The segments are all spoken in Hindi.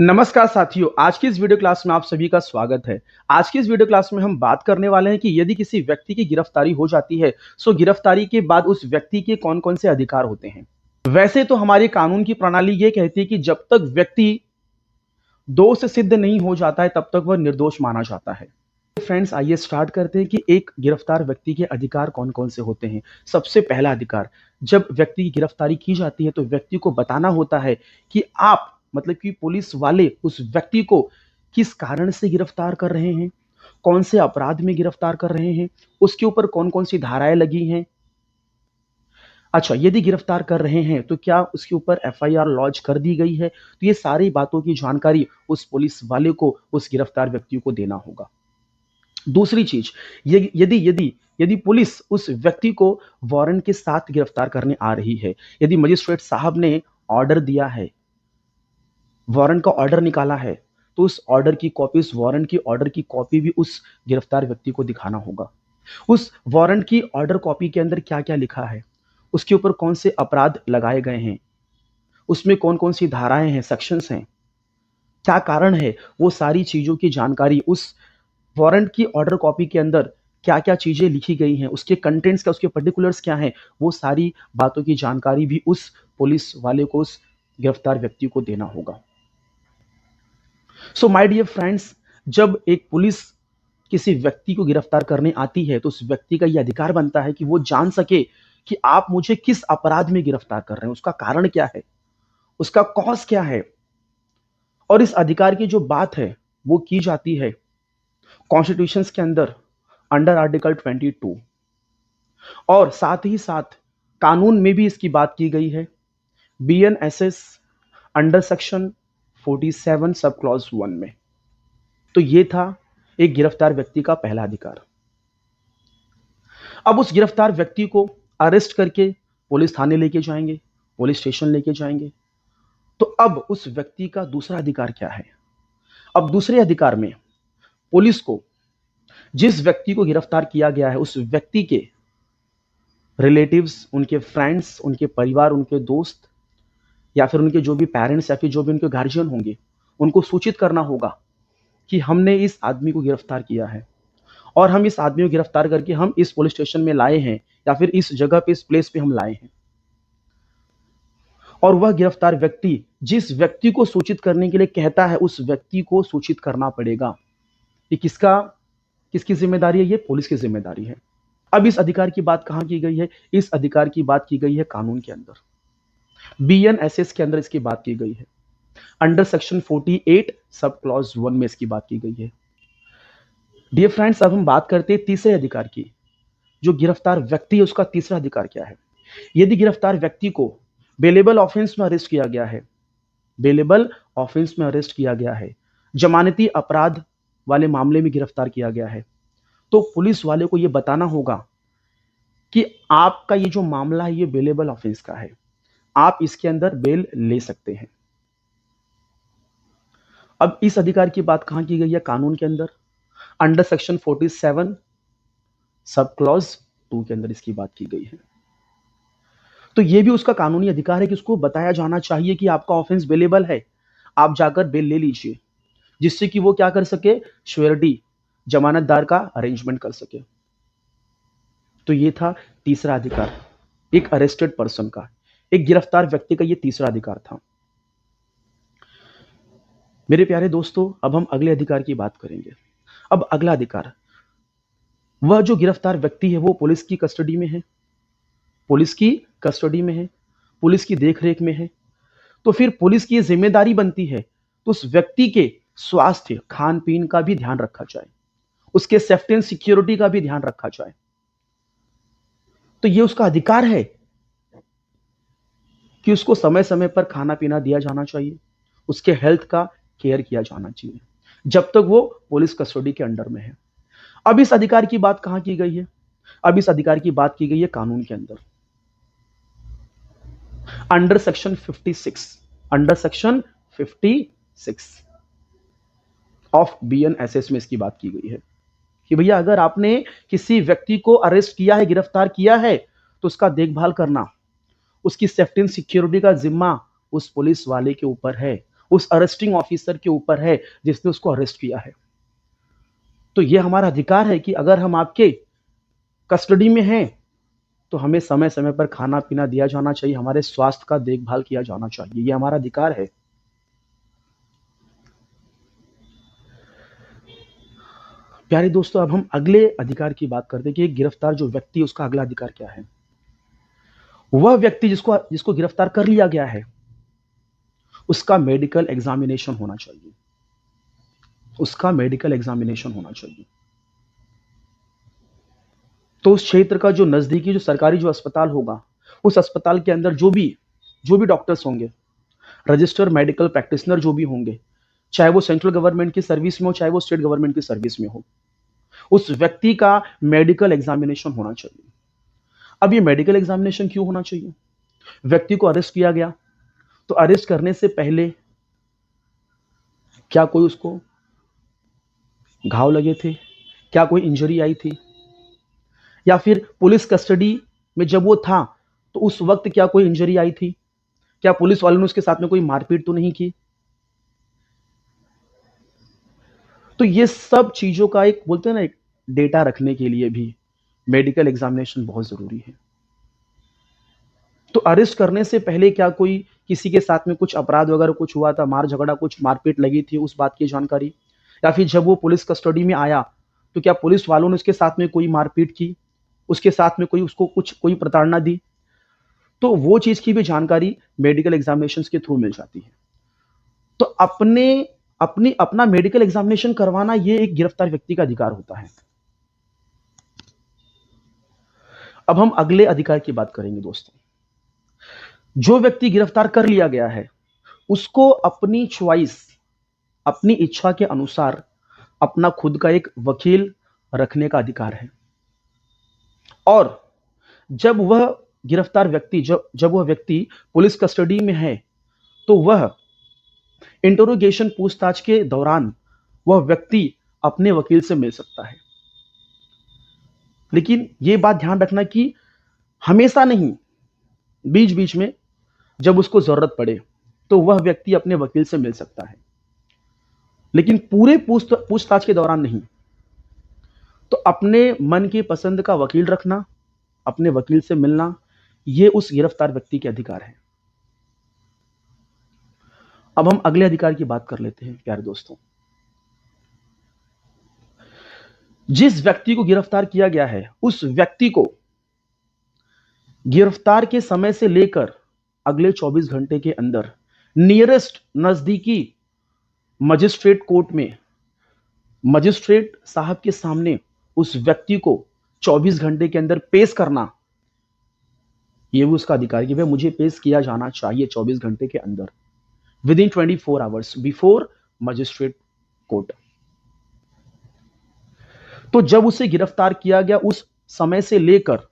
नमस्कार साथियों, आज की इस वीडियो क्लास में आप सभी का स्वागत है। आज की इस वीडियो क्लास में हम बात करने वाले हैं कि यदि किसी व्यक्ति की गिरफ्तारी हो जाती है, सो गिरफ्तारी के बाद उस व्यक्ति के कौन-कौन से अधिकार होते हैं। वैसे तो हमारी कानून की प्रणाली ये कहती है कि जब तक व्यक्ति दोष सिद्ध नहीं हो जाता है, तब तक वह निर्दोष माना जाता है। फ्रेंड्स, आइए स्टार्ट करते हैं कि एक गिरफ्तार व्यक्ति के अधिकार कौन-कौन से होते हैं। सबसे पहला अधिकार, जब व्यक्ति की गिरफ्तारी की जाती है तो व्यक्ति को बताना होता है कि आप मतलब कि पुलिस वाले उस व्यक्ति को किस कारण से गिरफ्तार कर रहे हैं, कौन से अपराध में गिरफ्तार कर रहे हैं, उसके ऊपर कौन-कौन सी धाराएँ लगी हैं। अच्छा, यदि गिरफ्तार कर रहे हैं तो क्या उसके ऊपर एफआईआर लॉन्च कर दी गई है? तो ये सारी बातों की जानकारी उस पुलिस वाले को उस गिरफ्तार व्यक्ति को देना होगा। दूसरी चीज, यदि यदि यदि पुलिस उस व्यक्ति को वारंट के साथ गिरफ्तार करने आ रही है, यदि मजिस्ट्रेट साहब ने ऑर्डर दिया है, वारंट का ऑर्डर निकाला है, तो उस ऑर्डर की कॉपी, उस वारंट की ऑर्डर की कॉपी भी उस गिरफ्तार व्यक्ति को दिखाना होगा। उस वारंट की ऑर्डर कॉपी के अंदर क्या-क्या लिखा है, उसके ऊपर कौन से अपराध लगाए गए हैं, उसमें कौन-कौन सी धाराएं हैं, सेक्शंस हैं, क्या कारण है, वो सारी चीजों की जानकारी उस वारंट की ऑर्डर कॉपी के अंदर क्या-क्या चीजें लिखी गई हैं, उसके कंटेंट्स क्या, उसके पर्टिकुलर्स क्या हैं, वो सारी बातों की जानकारी भी उस पुलिस वाले को उस गिरफ्तार व्यक्ति को देना होगा। सो माय डियर फ्रेंड्स, जब एक पुलिस किसी व्यक्ति को गिरफ्तार करने आती है तो उस व्यक्ति का यह अधिकार बनता है कि वो जान सके कि आप मुझे किस अपराध में गिरफ्तार कर रहे हैं, उसका कारण क्या है, उसका कॉज क्या है। और इस अधिकार की जो बात है वो की जाती है कॉन्स्टिट्यूशन के अंदर अंडर आर्टिकल 22, और साथ ही साथ कानून में भी इसकी बात की गई है, BNSS under section 47 sub clause 1 में। तो ये था एक गिरफ्तार व्यक्ति का पहला अधिकार। अब उस गिरफ्तार व्यक्ति को अरेस्ट करके पुलिस थाने लेके जाएंगे, पुलिस स्टेशन लेके जाएंगे। तो अब उस व्यक्ति का दूसरा अधिकार क्या है? अब दूसरे अधिकार में पुलिस को जिस व्यक्ति को गिरफ्तार किया गया है उस व्यक्ति के रिलेटिव्स, उनके फ्रेंड्स, उनके परिवार, उनके दोस्त, या फिर उनके जो भी पेरेंट्स या फिर जो भी उनके गार्जियन होंगे, उनको सूचित करना होगा कि हमने इस आदमी को गिरफ्तार किया है और हम इस आदमी को गिरफ्तार करके हम इस पुलिस स्टेशन में लाए हैं या फिर इस जगह पे, इस प्लेस पे हम लाए हैं। और वह गिरफ्तार व्यक्ति जिस व्यक्ति को सूचित करने के लिए कहता है उस व्यक्ति को सूचित करना पड़ेगा। ये किसकी जिम्मेदारी है? ये पुलिस की जिम्मेदारी है। अब इस अधिकार की बात कहां की गई है? इस अधिकार की बात की गई है कानून के अंदर, बीएनएसएस के अंदर इसकी बात की गई है। अंडर सेक्शन 48 सब क्लॉज 1 में इसकी बात की गई है। डियर फ्रेंड्स, अब हम बात करते हैं तीसरे अधिकार की। जो गिरफ्तार व्यक्ति है उसका तीसरा अधिकार क्या है? यदि गिरफ्तार व्यक्ति को बेलेबल ऑफेंस में अरेस्ट किया गया है, बेलेबल ऑफेंस में अरेस्ट किया गया है, जमानती अपराध वाले मामले में गिरफ्तार किया गया है, तो पुलिस वाले को यह बताना होगा कि आपका ये जो मामला है ये बेलेबल ऑफेंस का है, आप इसके अंदर बेल ले सकते हैं। अब इस अधिकार की बात कहां की गई है? कानून के अंदर अंडर सेक्शन 47 सब क्लॉज 2 के अंदर इसकी बात की गई है। तो यह भी उसका कानूनी अधिकार है कि उसको बताया जाना चाहिए कि आपका ऑफेंस बेलेबल है, आप जाकर बेल ले लीजिए, जिससे कि वो क्या कर सके, श्योरिटी, जमानतदार का अरेंजमेंट कर सके। तो ये था तीसरा अधिकार, एक अरेस्टेड पर्सन का, एक गिरफ्तार व्यक्ति का ये तीसरा अधिकार था। मेरे प्यारे दोस्तों, अब हम अगले अधिकार की बात करेंगे। अब अगला अधिकार, वह जो गिरफ्तार व्यक्ति है वो पुलिस की कस्टडी में है, पुलिस की कस्टडी में है, पुलिस की देखरेख में है। तो फिर पुलिस की जिम्मेदारी बनती है तो उस व्यक्ति के स्वास्थ्य, खान पीन का भी ध्यान रखा जाए, उसके सेफ्टी एंड सिक्योरिटी का भी ध्यान रखा जाए। तो ये उसका अधिकार है कि उसको समय समय पर खाना पीना दिया जाना चाहिए, उसके हेल्थ का केयर किया जाना चाहिए, जब तक वो पुलिस कस्टडी के अंडर में है। अब इस अधिकार की बात कहां की गई है? अब इस अधिकार की बात की गई है कानून के अंदर, under section 56, under section 56 of BNSS में इसकी बात की गई है कि भैया अगर आपने किसी व्यक्ति को अरेस्ट किया है, गिरफ्तार किया है, तो उसका देखभाल करना, उसकी सेफ्टी एंड सिक्योरिटी का जिम्मा उस पुलिस वाले के ऊपर है, उस अरेस्टिंग ऑफिसर के ऊपर है जिसने उसको अरेस्ट किया है। तो ये हमारा अधिकार है कि अगर हम आपके कस्टडी में हैं तो हमें समय समय पर खाना पीना दिया जाना चाहिए, हमारे स्वास्थ्य का देखभाल किया जाना चाहिए, ये हमारा अधिकार है। प्यारे दोस्तों, अब हम अगले अधिकार की बात करते हैं कि एक गिरफ्तार जो व्यक्ति, उसका अगला अधिकार क्या है। वह व्यक्ति जिसको जिसको गिरफ्तार कर लिया गया है, उसका मेडिकल एग्जामिनेशन होना चाहिए, उसका मेडिकल एग्जामिनेशन होना चाहिए। तो उस क्षेत्र का जो नजदीकी जो सरकारी जो अस्पताल होगा, उस अस्पताल के अंदर जो भी डॉक्टर्स होंगे, रजिस्टर्ड मेडिकल प्रैक्टिशनर जो भी होंगे, चाहे वो सेंट्रल गवर्नमेंट की सर्विस में हो, चाहे वो स्टेट गवर्नमेंट की सर्विस में हो, उस व्यक्ति का मेडिकल एग्जामिनेशन होना चाहिए। अब ये मेडिकल एग्जामिनेशन क्यों होना चाहिए? व्यक्ति को अरेस्ट किया गया, तो अरेस्ट करने से पहले क्या कोई उसको घाव लगे थे, क्या कोई इंजरी आई थी, या फिर पुलिस कस्टडी में जब वो था तो उस वक्त क्या कोई इंजरी आई थी, क्या पुलिस वालों ने उसके साथ में कोई मारपीट तो नहीं की? तो ये सब चीजों का एक बोलते हैं ना, एक डेटा रखने के लिए भी मेडिकल एग्जामिनेशन बहुत जरूरी है। तो अरेस्ट करने से पहले क्या कोई किसी के साथ में कुछ अपराध वगैरह कुछ हुआ था, मार झगड़ा, कुछ मारपीट लगी थी, उस बात की जानकारी, या फिर जब वो पुलिस कस्टडी में आया तो क्या पुलिस वालों ने उसके साथ में कोई मारपीट की, उसके साथ में कोई उसको कुछ कोई प्रताड़ना दी, तो वो चीज की भी जानकारी मेडिकल एग्जामिनेशन के थ्रू मिल जाती है। तो अपने अपनी अपना मेडिकल एग्जामिनेशन करवाना ये एक गिरफ्तार व्यक्ति का अधिकार होता है। अब हम अगले अधिकार की बात करेंगे दोस्तों। जो व्यक्ति गिरफ्तार कर लिया गया है, उसको अपनी चॉइस, अपनी इच्छा के अनुसार अपना खुद का एक वकील रखने का अधिकार है। और जब वह गिरफ्तार व्यक्ति जब वह व्यक्ति पुलिस कस्टडी में है तो वह इंटरोगेशन, पूछताछ के दौरान वह व्यक्ति अपने वकील से मिल सकता है। लेकिन यह बात ध्यान रखना कि हमेशा नहीं, बीच बीच में जब उसको जरूरत पड़े तो वह व्यक्ति अपने वकील से मिल सकता है, लेकिन पूरे पूछताछ के दौरान नहीं। तो अपने मन की पसंद का वकील रखना, अपने वकील से मिलना, यह उस गिरफ्तार व्यक्ति के अधिकार है। अब हम अगले अधिकार की बात कर लेते हैं प्यारे दोस्तों। जिस व्यक्ति को गिरफ्तार किया गया है, उस व्यक्ति को गिरफ्तार के समय से लेकर अगले 24 घंटे के अंदर नियरेस्ट नजदीकी मजिस्ट्रेट कोर्ट में, मजिस्ट्रेट साहब के सामने उस व्यक्ति को 24 घंटे के अंदर पेश करना, यह भी उसका अधिकार कि भाई मुझे पेश किया जाना चाहिए 24 घंटे के अंदर, with in 24 hours before magistrate court. तो जब उसे गिरफ्तार किया गया उस समय से लेकर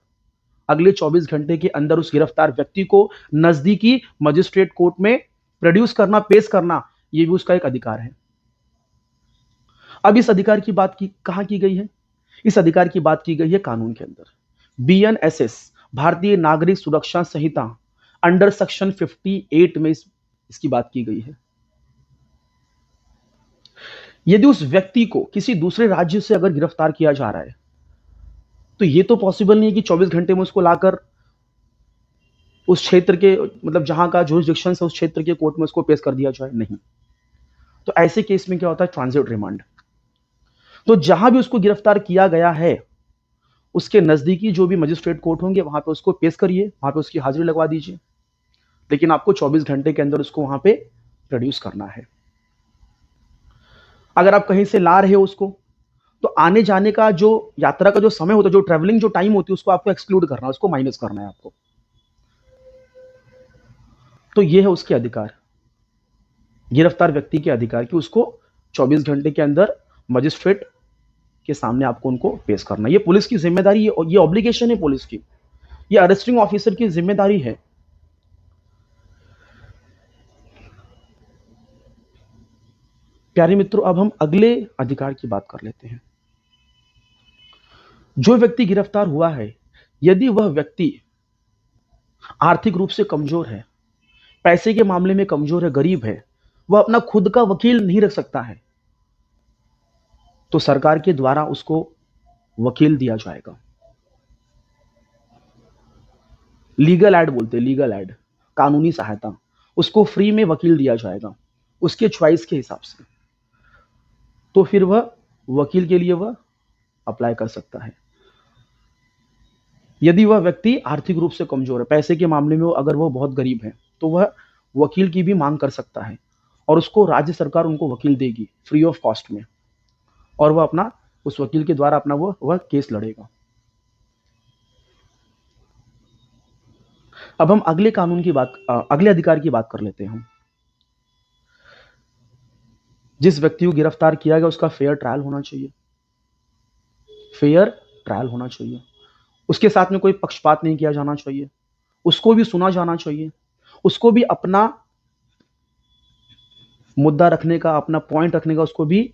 अगले 24 घंटे के अंदर उस गिरफ्तार व्यक्ति को नजदीकी मजिस्ट्रेट कोर्ट में प्रोड्यूस करना, पेश करना, यह भी उसका एक अधिकार है। अब इस अधिकार की बात कहां की गई है? इस अधिकार की बात की गई है कानून के अंदर, BNSS, भारतीय नागरिक सुरक्षा संहिता, अंडर सेक्शन 58 में इसकी बात की गई है। यदि उस व्यक्ति को किसी दूसरे राज्य से अगर गिरफ्तार किया जा रहा है तो यह तो पॉसिबल नहीं है कि 24 घंटे में उसको लाकर उस क्षेत्र के, मतलब जहां का जुरिसडिक्शन है उस क्षेत्र के कोर्ट में उसको पेश कर दिया जाए, नहीं। तो ऐसे केस में क्या होता है? Transit remand. तो जहां भी उसको गिरफ्तार किया गया है उसके नजदीकी जो भी मजिस्ट्रेट कोर्ट होंगे वहां पे उसको पेश करिए, वहां पे उसकी हाजिरी लगवा दीजिए, लेकिन आपको 24 घंटे के अंदर उसको वहां पे प्रोड्यूस करना है। अगर आप कहीं से ला रहे हो उसको, तो आने जाने का जो यात्रा का जो समय होता है, जो ट्रेवलिंग जो टाइम होती है, उसको आपको एक्सक्लूड करना है, उसको माइनस करना है आपको। तो यह है उसके अधिकार, गिरफ्तार व्यक्ति के अधिकार कि उसको 24 घंटे के अंदर मजिस्ट्रेट के सामने आपको उनको पेश करना। ये पुलिस की जिम्मेदारी है, ये ऑब्लिगेशन है पुलिस की, ये अरेस्टिंग ऑफिसर की जिम्मेदारी है। प्यारे मित्रों, अब हम अगले अधिकार की बात कर लेते हैं। जो व्यक्ति गिरफ्तार हुआ है, यदि वह व्यक्ति आर्थिक रूप से कमजोर है, पैसे के मामले में कमजोर है, गरीब है, वह अपना खुद का वकील नहीं रख सकता है, तो सरकार के द्वारा उसको वकील दिया जाएगा। लीगल एड बोलते हैं, लीगल एड, कानूनी सहायता। उसको फ्री में वकील दिया जाएगा उसके चॉइस के हिसाब से। तो फिर वह वकील के लिए वह अप्लाई कर सकता है। यदि वह व्यक्ति आर्थिक रूप से कमजोर है, पैसे के मामले में अगर वह बहुत गरीब है, तो वह वकील की भी मांग कर सकता है और उसको राज्य सरकार उनको वकील देगी फ्री ऑफ कॉस्ट में, और वह अपना उस वकील के द्वारा अपना वह केस लड़ेगा। अब हम अगले कानून की बात, अगले अधिकार की बात कर लेते हैं हम। जिस व्यक्ति को गिरफ्तार किया गया उसका फेयर ट्रायल होना चाहिए, फेयर ट्रायल होना चाहिए। उसके साथ में कोई पक्षपात नहीं किया जाना चाहिए, उसको भी सुना जाना चाहिए, उसको भी अपना मुद्दा रखने का, अपना पॉइंट रखने का उसको भी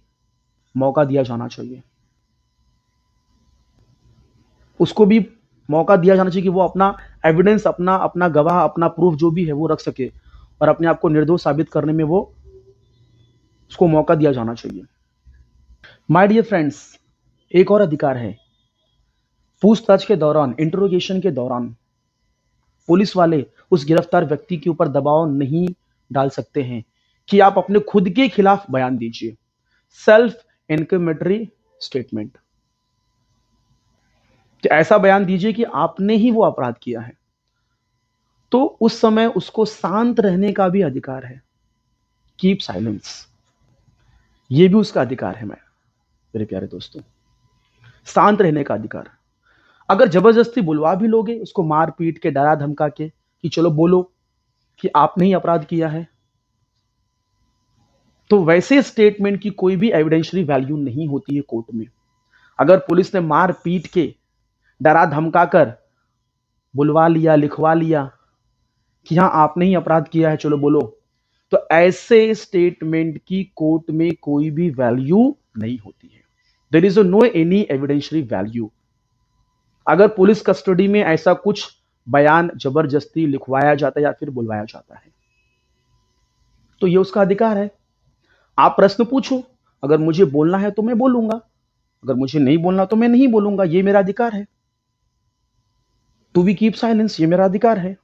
मौका दिया जाना चाहिए। उसको भी मौका दिया जाना चाहिए कि वो अपना एविडेंस, अपना अपना गवाह, अपना प्रूफ जो भी है वो रख सके और अपने आप को निर्दोष साबित करने में वो उसको मौका दिया जाना चाहिए। माय डियर फ्रेंड्स, एक और अधिकार है। पूछताछ के दौरान, इंटरोगेशन के दौरान पुलिस वाले उस गिरफ्तार व्यक्ति के ऊपर दबाव नहीं डाल सकते हैं कि आप अपने खुद के खिलाफ बयान दीजिए, सेल्फ इनक्रिमिनेटरी स्टेटमेंट, कि ऐसा बयान दीजिए कि आपने ही वो अपराध किया है। तो उस समय उसको शांत रहने का भी अधिकार है, कीप साइलेंस, ये भी उसका अधिकार है। मेरे प्यारे दोस्तों, शांत रहने का अधिकार। अगर जबरदस्ती बुलवा भी लोगे उसको, मार पीट के, डरा धमका के कि चलो बोलो कि आपने ही अपराध किया है, तो वैसे स्टेटमेंट की कोई भी एविडेंशियरी वैल्यू नहीं होती है कोर्ट में। अगर पुलिस ने मार पीट के, डरा धमका कर बुलवा लिया, लिखवा लिया कि हाँ आपने ही अपराध किया है, चलो बोलो, तो ऐसे स्टेटमेंट की कोर्ट में कोई भी वैल्यू नहीं होती है। There is no any evidentiary value. अगर पुलिस कस्टडी में ऐसा कुछ बयान जबरदस्ती लिखवाया जाता है या फिर बुलवाया जाता है, तो ये उसका अधिकार है। आप प्रश्न पूछो, अगर मुझे बोलना है तो मैं बोलूंगा, अगर मुझे नहीं बोलना तो मैं नहीं बोलूंगा, ये मेरा अधिकार है। टू बी कीप साइलेंस, ये मेरा अधिकार है।